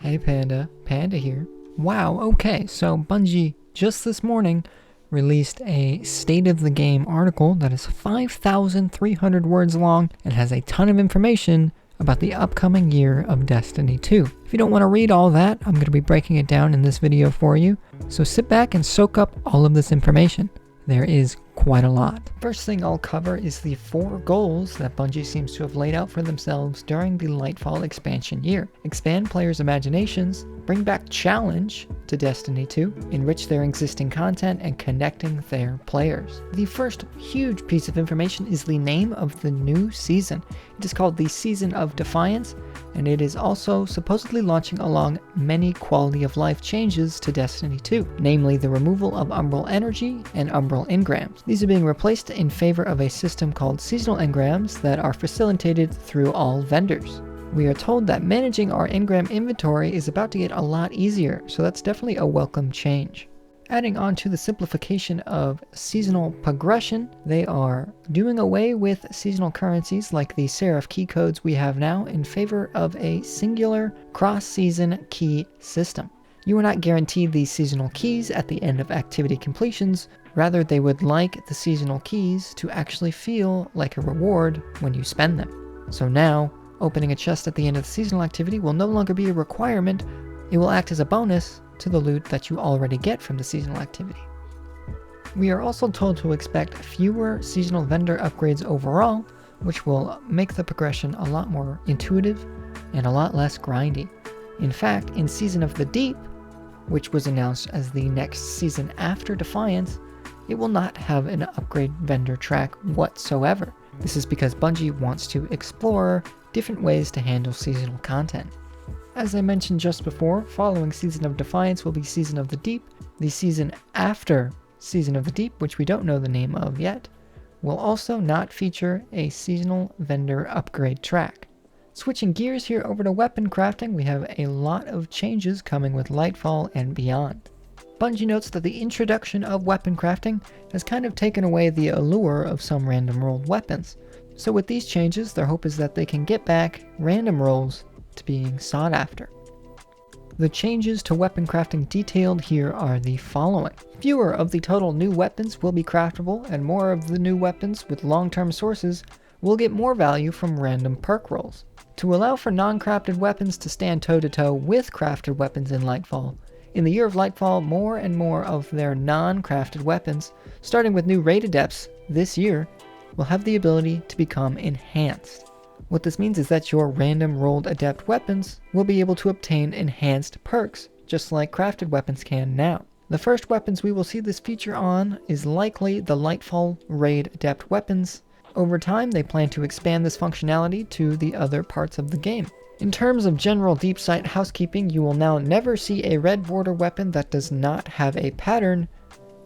Hey Panda, Panda here. Wow, okay, so Bungie just this morning released a State of the Game article that is 5,300 words long and has a ton of information about the upcoming year of Destiny 2. If you don't want to read all that, I'm going to be breaking it down in this video for you, so sit back and soak up all of this information. There is quite a lot. First thing I'll cover is the 4 goals that Bungie seems to have laid out for themselves during the Lightfall expansion year. Expand players' imaginations, bring back challenge to Destiny 2, enrich their existing content, and connecting their players. The first huge piece of information is the name of the new season. It is called the Season of Defiance, and it is also supposedly launching along many quality of life changes to Destiny 2, namely the removal of Umbral Energy and Umbral Engrams. These are being replaced in favor of a system called Seasonal Engrams that are facilitated through all vendors. We are told that managing our engram inventory is about to get a lot easier, so that's definitely a welcome change. Adding on to the simplification of seasonal progression, they are doing away with seasonal currencies like the Seraph key codes we have now in favor of a singular cross-season key system. You are not guaranteed these seasonal keys at the end of activity completions, rather they would like the seasonal keys to actually feel like a reward when you spend them. So now, opening a chest at the end of the seasonal activity will no longer be a requirement, it will act as a bonus to the loot that you already get from the seasonal activity. We are also told to expect fewer seasonal vendor upgrades overall, which will make the progression a lot more intuitive and a lot less grindy. In fact, in Season of the Deep, which was announced as the next season after Defiance, it will not have an upgrade vendor track whatsoever. This is because Bungie wants to explore different ways to handle seasonal content. As I mentioned just before, following Season of Defiance will be Season of the Deep. The season after Season of the Deep, which we don't know the name of yet, will also not feature a seasonal vendor upgrade track. Switching gears here over to weapon crafting, we have a lot of changes coming with Lightfall and beyond. Bungie notes that the introduction of weapon crafting has kind of taken away the allure of some random rolled weapons. So with these changes, their hope is that they can get back random rolls to being sought after. The changes to weapon crafting detailed here are the following. Fewer of the total new weapons will be craftable, and more of the new weapons with long-term sources will get more value from random perk rolls. To allow for non-crafted weapons to stand toe-to-toe with crafted weapons in Lightfall, in the year of Lightfall, more and more of their non-crafted weapons, starting with new raid adepts this year, will have the ability to become enhanced. What this means is that your random rolled adept weapons will be able to obtain enhanced perks, just like crafted weapons can now. The first weapons we will see this feature on is likely the Lightfall raid adept weapons. Over time, they plan to expand this functionality to the other parts of the game. In terms of general deep sight housekeeping, you will now never see a red border weapon that does not have a pattern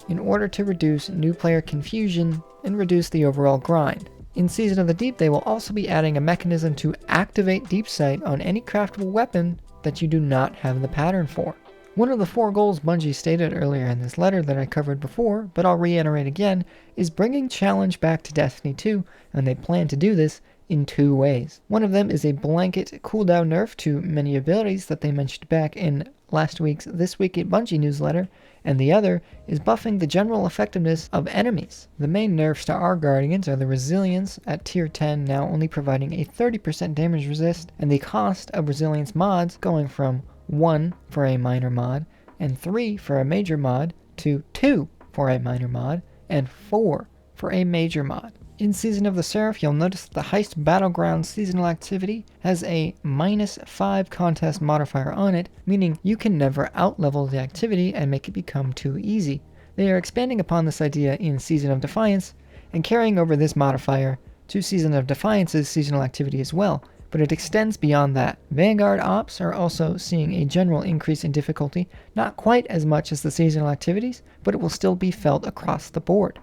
in order to reduce new player confusion and reduce the overall grind. In Season of the Deep, they will also be adding a mechanism to activate deep sight on any craftable weapon that you do not have the pattern for. One of the 4 goals Bungie stated earlier in this letter that I covered before, but I'll reiterate again, is bringing challenge back to Destiny 2, and they plan to do this in 2 ways. One of them is a blanket cooldown nerf to many abilities that they mentioned back in last week's This Week at Bungie newsletter, and the other is buffing the general effectiveness of enemies. The main nerfs to our Guardians are the Resilience at tier 10 now only providing a 30% damage resist, and the cost of Resilience mods going from 1 for a minor mod, and 3 for a major mod, to 2 for a minor mod, and 4 for a major mod. In Season of the Seraph, you'll notice that the Heist Battleground seasonal activity has a -5 contest modifier on it, meaning you can never outlevel the activity and make it become too easy. They are expanding upon this idea in Season of Defiance, and carrying over this modifier to Season of Defiance's seasonal activity as well, but it extends beyond that. Vanguard Ops are also seeing a general increase in difficulty, not quite as much as the seasonal activities, but it will still be felt across the board.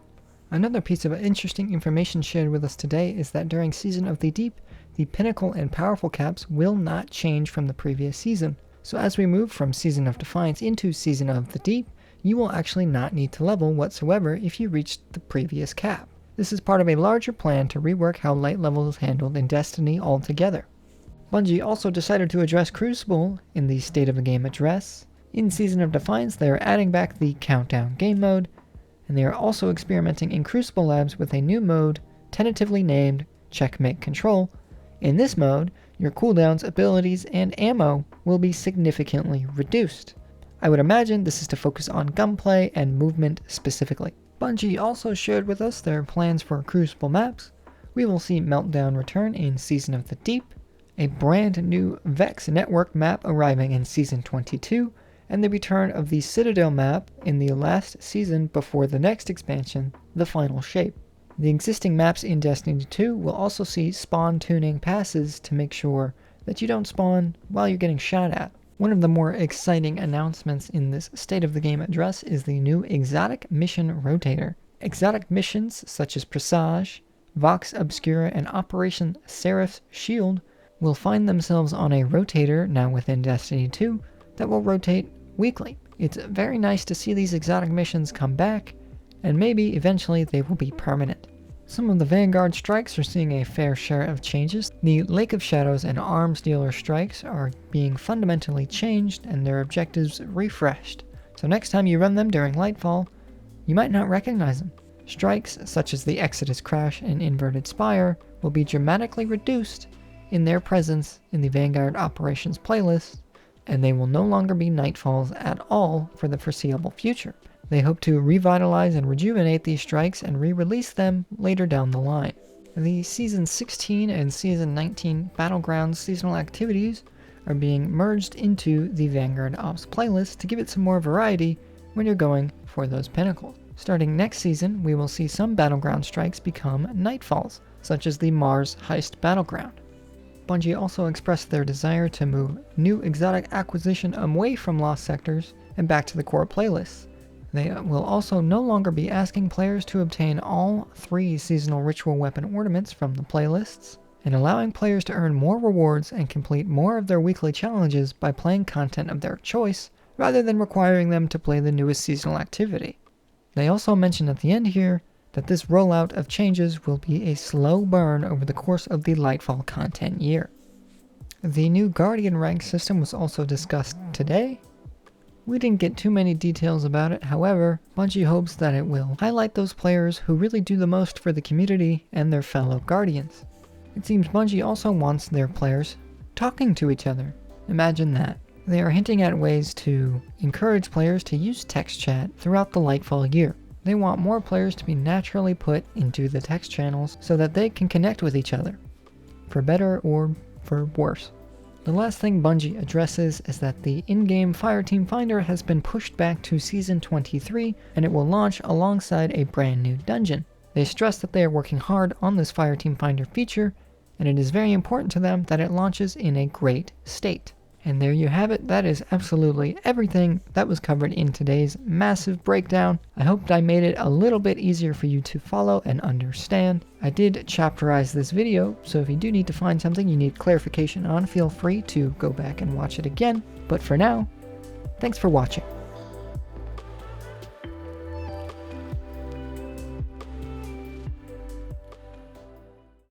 Another piece of interesting information shared with us today is that during Season of the Deep, the Pinnacle and Powerful caps will not change from the previous season. So as we move from Season of Defiance into Season of the Deep, you will actually not need to level whatsoever if you reached the previous cap. This is part of a larger plan to rework how light level is handled in Destiny altogether. Bungie also decided to address Crucible in the State of the Game address. In Season of Defiance, they are adding back the Countdown game mode, and they are also experimenting in Crucible Labs with a new mode, tentatively named Checkmate Control. In this mode, your cooldowns, abilities, and ammo will be significantly reduced. I would imagine this is to focus on gunplay and movement specifically. Bungie also shared with us their plans for Crucible maps. We will see Meltdown return in Season of the Deep, a brand new Vex network map arriving in Season 22, and the return of the Citadel map in the last season before the next expansion, The Final Shape. The existing maps in Destiny 2 will also see spawn tuning passes to make sure that you don't spawn while you're getting shot at. One of the more exciting announcements in this State of the Game address is the new Exotic Mission Rotator. Exotic missions such as Presage, Vox Obscura, and Operation Seraph's Shield will find themselves on a rotator now within Destiny 2 that will rotate weekly. It's very nice to see these exotic missions come back, and maybe eventually they will be permanent. Some of the Vanguard Strikes are seeing a fair share of changes. The Lake of Shadows and Arms Dealer Strikes are being fundamentally changed and their objectives refreshed. So next time you run them during Lightfall, you might not recognize them. Strikes such as the Exodus Crash and Inverted Spire will be dramatically reduced in their presence in the Vanguard Operations playlist, and they will no longer be Nightfalls at all for the foreseeable future. They hope to revitalize and rejuvenate these strikes and re-release them later down the line. The Season 16 and Season 19 Battlegrounds seasonal activities are being merged into the Vanguard Ops playlist to give it some more variety when you're going for those pinnacles. Starting next season, we will see some Battleground strikes become Nightfalls, such as the Mars Heist Battleground. Bungie also expressed their desire to move new exotic acquisition away from Lost Sectors and back to the core playlists. They will also no longer be asking players to obtain all 3 seasonal ritual weapon ornaments from the playlists, and allowing players to earn more rewards and complete more of their weekly challenges by playing content of their choice, rather than requiring them to play the newest seasonal activity. They also mentioned at the end here that this rollout of changes will be a slow burn over the course of the Lightfall content year. The new Guardian rank system was also discussed today. We didn't get too many details about it, however, Bungie hopes that it will highlight those players who really do the most for the community and their fellow Guardians. It seems Bungie also wants their players talking to each other. Imagine that. They are hinting at ways to encourage players to use text chat throughout the Lightfall year. They want more players to be naturally put into the text channels so that they can connect with each other, for better or for worse. The last thing Bungie addresses is that the in-game Fireteam Finder has been pushed back to Season 23, and it will launch alongside a brand new dungeon. They stress that they are working hard on this Fireteam Finder feature, and it is very important to them that it launches in a great state. And there you have it. That is absolutely everything that was covered in today's massive breakdown. I hope I made it a little bit easier for you to follow and understand. I did chapterize this video, so if you do need to find something you need clarification on, feel free to go back and watch it again. But for now, thanks for watching.